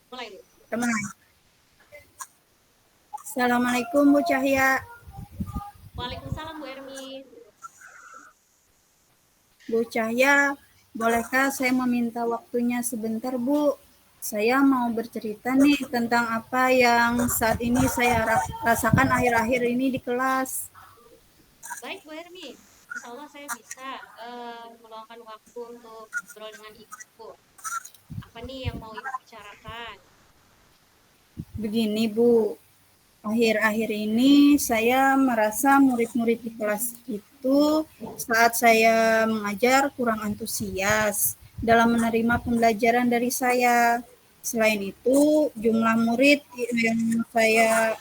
Mulai, Bu. Teman. Assalamualaikum Bu Cahya. Waalaikumsalam, Bu Ermi. Bu Cahya, bolehkah saya meminta waktunya sebentar Bu? Saya mau bercerita nih tentang apa yang saat ini saya rasakan akhir-akhir ini di kelas. Baik, Bu Ermi. Insya Allah saya bisa meluangkan waktu untuk ngobrol dengan Ibu. Apa nih yang mau Ibu bicarakan? Begini Bu, akhir-akhir ini saya merasa murid-murid di kelas itu saat saya mengajar kurang antusias dalam menerima pembelajaran dari saya. Selain itu, jumlah murid yang saya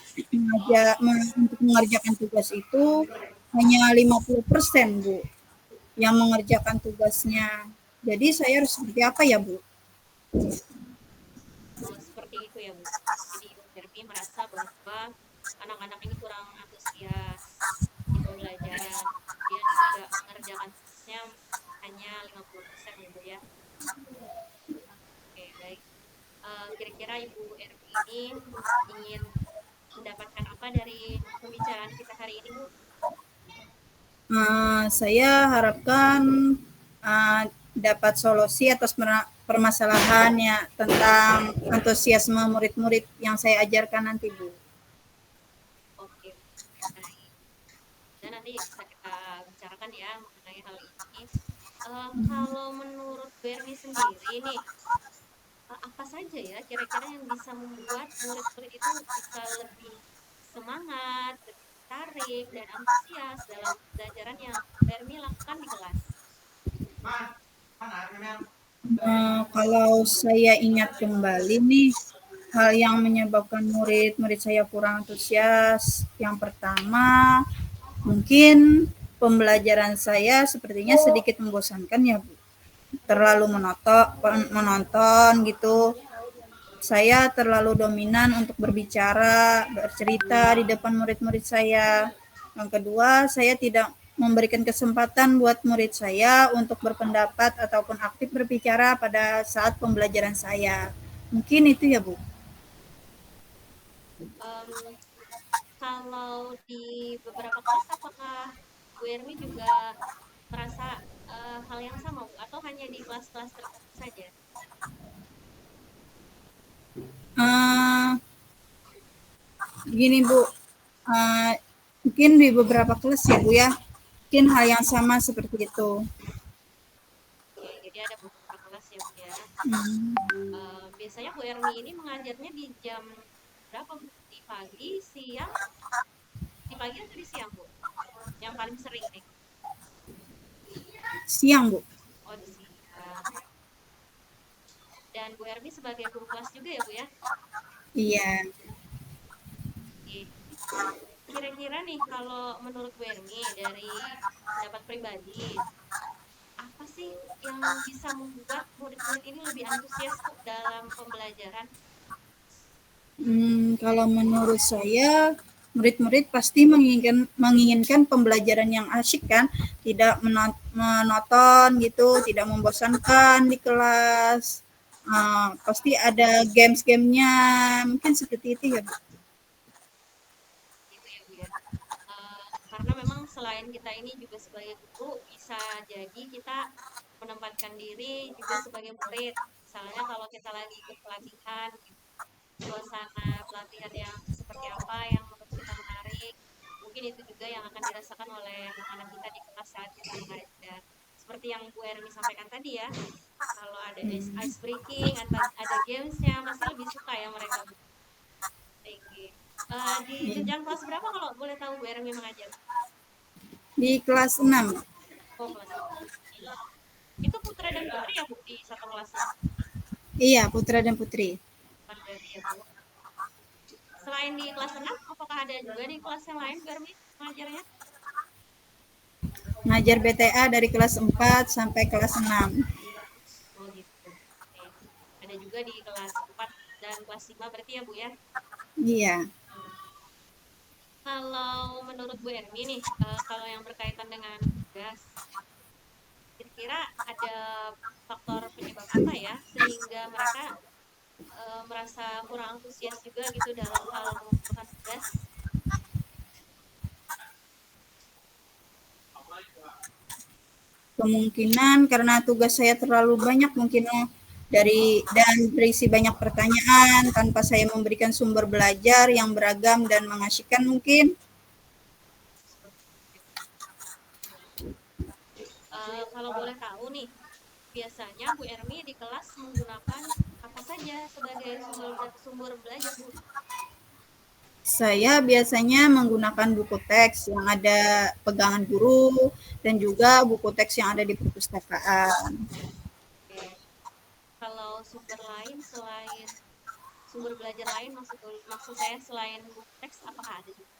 untuk mengerjakan tugas itu hanya 50%, Bu, yang mengerjakan tugasnya. Jadi saya harus seperti apa ya, Bu? Oh, seperti itu ya, Bu. Jadi Ibu Ermi merasa bahwa anak-anak ini kurang antusias di pembelajaran. Kemudian juga mengerjakan tugasnya hanya 50% ya, Bu ya. Oke, baik. Kira-kira Ibu Ermi ini ingin mendapatkan apa dari pembicaraan kita hari ini, Bu? Saya harapkan uh, dapat solusi atas permasalahannya tentang antusiasme murid-murid yang saya ajarkan nanti, Bu. Oke, baik. Dan nanti bisa kita bicarakan ya mengenai hal ini. Kalau menurut Bermi sendiri nih, apa saja ya kira-kira yang bisa membuat murid-murid itu bisa lebih semangat, lebih tertarik dan antusias dalam pembelajaran yang Bermi lakukan di kelas? Kalau saya ingat kembali nih, hal yang menyebabkan murid-murid saya kurang antusias, yang pertama mungkin pembelajaran saya sepertinya sedikit membosankan ya, Bu. Terlalu menonton gitu. Saya terlalu dominan untuk berbicara, bercerita di depan murid-murid saya. Yang kedua, saya tidak memberikan kesempatan buat murid saya untuk berpendapat ataupun aktif berbicara pada saat pembelajaran saya. Mungkin itu ya, Bu. Em, Kalau di beberapa kelas, apakah Bu Ermi juga merasa hal yang sama, Bu? Atau hanya di kelas-kelas tertentu saja? Uh, Gini, Bu. Uh, Mungkin di beberapa kelas ya, Bu ya. Mungkin hal yang sama seperti itu. Oke, jadi ada beberapa kelas ya, Bu ya. Hmm. Biasanya Bu Ermi ini mengajarnya di jam berapa, Bu? Di pagi, siang, di pagi atau di siang, Bu? Yang paling sering nih. Siang, Bu. Oh, di siang. Dan Bu Ermi sebagai guru kelas juga ya, Bu ya? Iya. Oke. Kira-kira nih kalau menurut Bu Ermi dari pendapat pribadi, apa sih yang bisa membuat murid-murid ini lebih antusias tuh dalam pembelajaran? Kalau menurut saya, murid-murid pasti menginginkan pembelajaran yang asyik kan, tidak monoton gitu, tidak membosankan di kelas. Pasti ada games-gamenya, mungkin seperti itu ya, Bu. Gitu ya, Bu ya. Karena memang selain kita ini juga sebagai guru, bisa jadi kita menempatkan diri juga sebagai murid. Misalnya kalau kita lagi ikut pelatihan, gitu, suasana pelatihan yang seperti apa yang menurut kita menarik, mungkin itu juga yang akan dirasakan oleh anak-anak kita di kelas saat kita mengajar. Seperti yang Bu Ermi sampaikan tadi ya, kalau ada ice breaking, ada gamesnya, pasti lebih suka ya mereka. Oke. Di jenjang kelas berapa kalau boleh tahu Bu Ermi mengajar? Di kelas 6. Oh, kelas 6. Itu putra dan putri ya, Bu, di satu kelasnya? Iya, putra dan putri. Bukan berarti ya, Bu. Selain di kelas 6, apakah ada juga di kelas yang lain, Bu Ermi, mengajarnya? Ngajar BTA dari kelas 4 sampai kelas 6. Oh, gitu. Oke. Ada juga di kelas 4 dan kelas 5 berarti ya, Bu, ya? Iya. Kalau menurut Bu Ermi nih, kalau yang berkaitan dengan tugas, kira-kira ada faktor penyebab apa ya sehingga mereka merasa kurang antusias juga gitu dalam hal mengumpulkan tugas. Kemungkinan karena tugas saya terlalu banyak mungkin dan berisi banyak pertanyaan tanpa saya memberikan sumber belajar yang beragam dan mengasyikan mungkin. Kalau boleh tahu nih, biasanya Bu Ermi di kelas menggunakan apa saja sebagai sumber belajar, Bu? Saya biasanya menggunakan buku teks yang ada pegangan guru dan juga buku teks yang ada di perpustakaan. Oke. Kalau sumber lain selain sumber belajar lain maksud maksud saya selain buku teks apakah ada juga?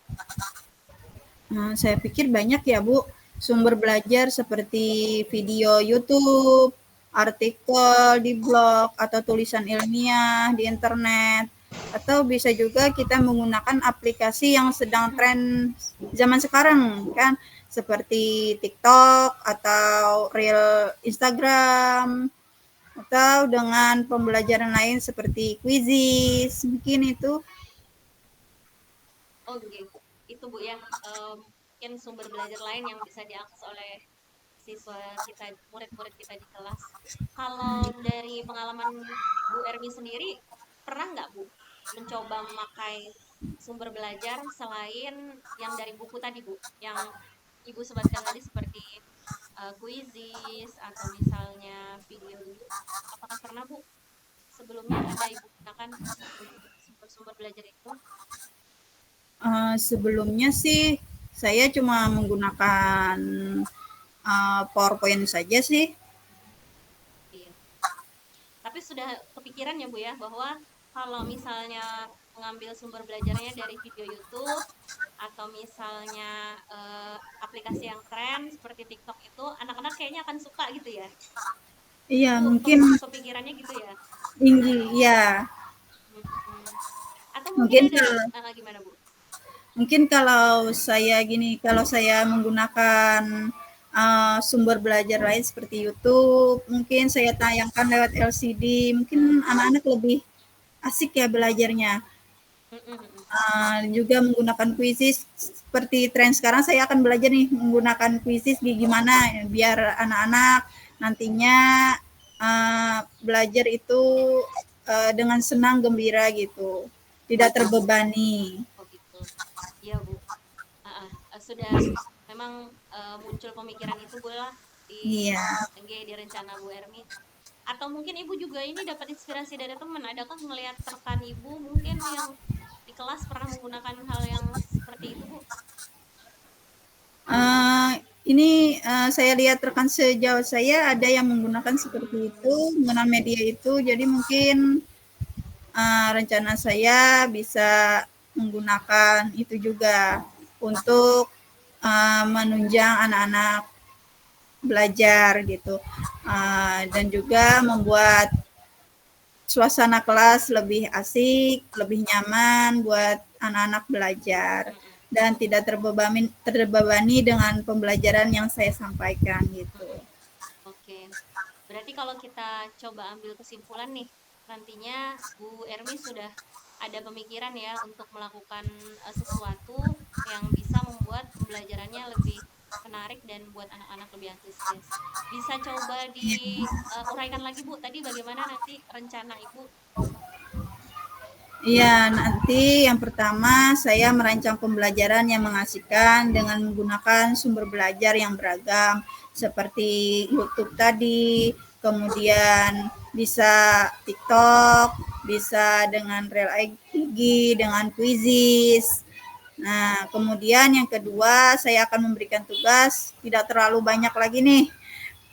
Saya pikir banyak ya Bu, sumber belajar seperti video YouTube, artikel di blog, atau tulisan ilmiah di internet, atau bisa juga kita menggunakan aplikasi yang sedang tren zaman sekarang kan, seperti TikTok atau Reel Instagram, atau dengan pembelajaran lain seperti Quizizz, mungkin itu. Oh, gitu. Itu Bu ya, mungkin sumber belajar lain yang bisa diakses oleh siswa kita, murid-murid kita di kelas. Kalau dari pengalaman Bu Ermi sendiri, pernah nggak Bu mencoba memakai sumber belajar selain yang dari buku tadi Bu, yang Ibu sebutkan tadi seperti Quizizz atau misalnya video di YouTube. Apakah pernah Bu sebelumnya ada Ibu gunakan untuk sumber-sumber belajar itu? Sebelumnya sih saya cuma menggunakan PowerPoint saja sih. Iya. Tapi sudah kepikiran ya Bu ya bahwa kalau misalnya mengambil sumber belajarnya dari video YouTube atau misalnya aplikasi yang tren seperti TikTok itu anak-anak kayaknya akan suka gitu ya. Iya, Itu mungkin kepikirannya gitu ya. tinggi, ya. Hmm. Atau mungkin Mungkin ada gimana Bu? mungkin kalau saya gini, kalau saya menggunakan sumber belajar lain seperti YouTube, mungkin saya tayangkan lewat LCD, mungkin anak-anak lebih asik ya belajarnya. Juga menggunakan kuisis seperti tren sekarang, saya akan belajar nih menggunakan kuisis gimana biar anak-anak nantinya belajar itu dengan senang gembira gitu, tidak terbebani. Oh gitu. Iya Bu. Sudah memang muncul pemikiran itu Bu lah di Iya. di rencana Bu Ermi. Atau mungkin Ibu juga ini dapat inspirasi dari teman. Adakah melihat rekan Ibu mungkin yang di kelas pernah menggunakan hal yang seperti itu Bu? Uh, ini saya lihat rekan sejauh saya ada yang menggunakan seperti itu, Hmm, menggunakan media itu. Jadi mungkin rencana saya bisa menggunakan itu juga untuk menunjang anak-anak belajar gitu, dan juga membuat suasana kelas lebih asik, lebih nyaman buat anak-anak belajar dan tidak terbebani dengan pembelajaran yang saya sampaikan gitu. Oke. Berarti kalau kita coba ambil kesimpulan nih, nantinya Bu Ermi sudah ada pemikiran ya untuk melakukan sesuatu yang bisa membuat pembelajarannya lebih menarik dan buat anak-anak lebih antusias. Bisa coba diuraikan lagi Bu, tadi bagaimana nanti rencana Ibu? Iya, nanti yang pertama saya merancang pembelajaran yang mengasihkan dengan menggunakan sumber belajar yang beragam seperti YouTube tadi, kemudian bisa TikTok, bisa dengan Reel IG, dengan Quizizz. Nah, kemudian yang kedua saya akan memberikan tugas tidak terlalu banyak lagi nih.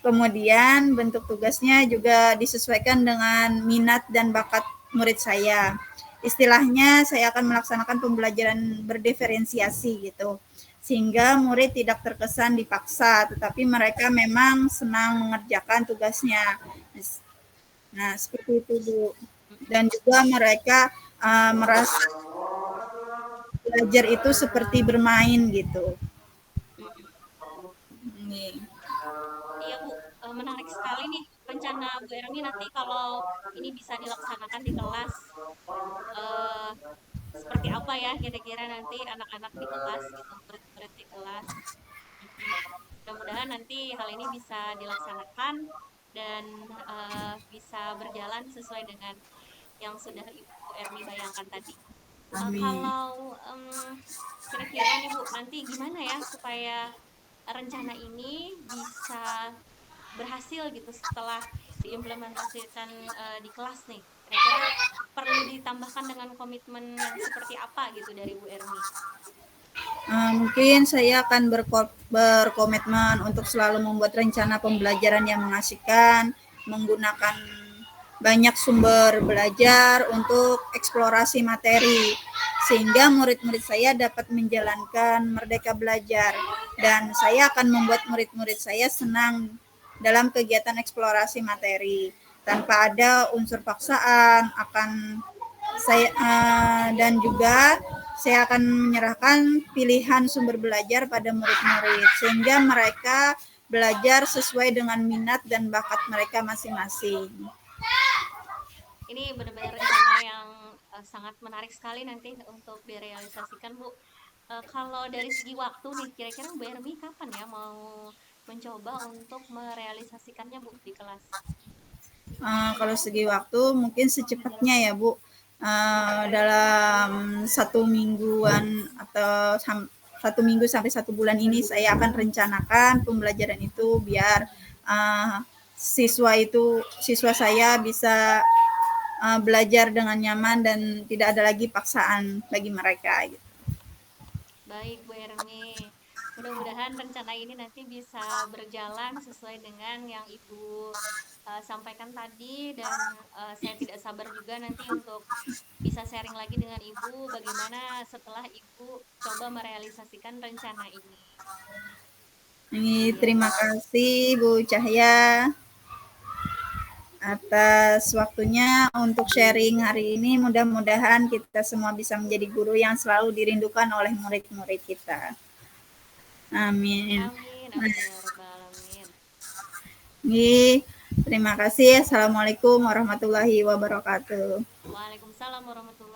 Kemudian bentuk tugasnya juga disesuaikan dengan minat dan bakat murid saya. Istilahnya saya akan melaksanakan pembelajaran berdiferensiasi gitu. Sehingga murid tidak terkesan dipaksa, tetapi mereka memang senang mengerjakan tugasnya. Nah, seperti itu, Bu. Dan juga mereka merasa belajar itu seperti bermain gitu. Mm-mm. Ini. Iya Bu, menarik sekali nih rencana Bu Erni nanti kalau ini bisa dilaksanakan di kelas, eh, seperti apa ya kira-kira nanti anak-anak di kelas gitu, murid-murid di kelas. Mm-mm. Mudah-mudahan nanti hal ini bisa dilaksanakan dan bisa berjalan sesuai dengan yang sudah Ibu Erni bayangkan tadi. Amin. Kalau kira-kira nih Bu, nanti gimana ya supaya rencana ini bisa berhasil gitu setelah diimplementasikan di kelas nih? Kira-kira perlu ditambahkan dengan komitmen yang seperti apa gitu dari Bu Erni? Mungkin saya akan berkomitmen untuk selalu membuat rencana pembelajaran yang mengasihkan, menggunakan banyak sumber belajar untuk eksplorasi materi, sehingga murid-murid saya dapat menjalankan merdeka belajar. Dan saya akan membuat murid-murid saya senang dalam kegiatan eksplorasi materi, tanpa ada unsur paksaan akan saya dan juga saya akan menyerahkan pilihan sumber belajar pada murid-murid sehingga mereka belajar sesuai dengan minat dan bakat mereka masing-masing. Ini benar-benar rencana yang sangat menarik sekali nanti untuk direalisasikan, Bu. Kalau dari segi waktu nih, kira-kira Bu Ermi kapan ya mau mencoba untuk merealisasikannya, Bu, di kelas? Kalau segi waktu mungkin secepatnya ya Bu, dalam 1 mingguan atau 1 minggu sampai 1 bulan ini saya akan rencanakan pembelajaran itu biar uh, siswa saya bisa belajar dengan nyaman dan tidak ada lagi paksaan bagi mereka gitu. Baik, Bu Ermi. Mudah-mudahan rencana ini nanti bisa berjalan sesuai dengan yang Ibu sampaikan tadi dan saya tidak sabar juga nanti untuk bisa sharing lagi dengan Ibu bagaimana setelah Ibu coba merealisasikan rencana ini. Ini terima Iya, kasih Bu Cahya atas waktunya untuk sharing hari ini. Mudah-mudahan kita semua bisa menjadi guru yang selalu dirindukan oleh murid-murid kita. Amin. amin, Nah, amin ya rabbal alamin. ini terima kasih. Assalamualaikum warahmatullahi wabarakatuh. Waalaikumsalam warahmatullahi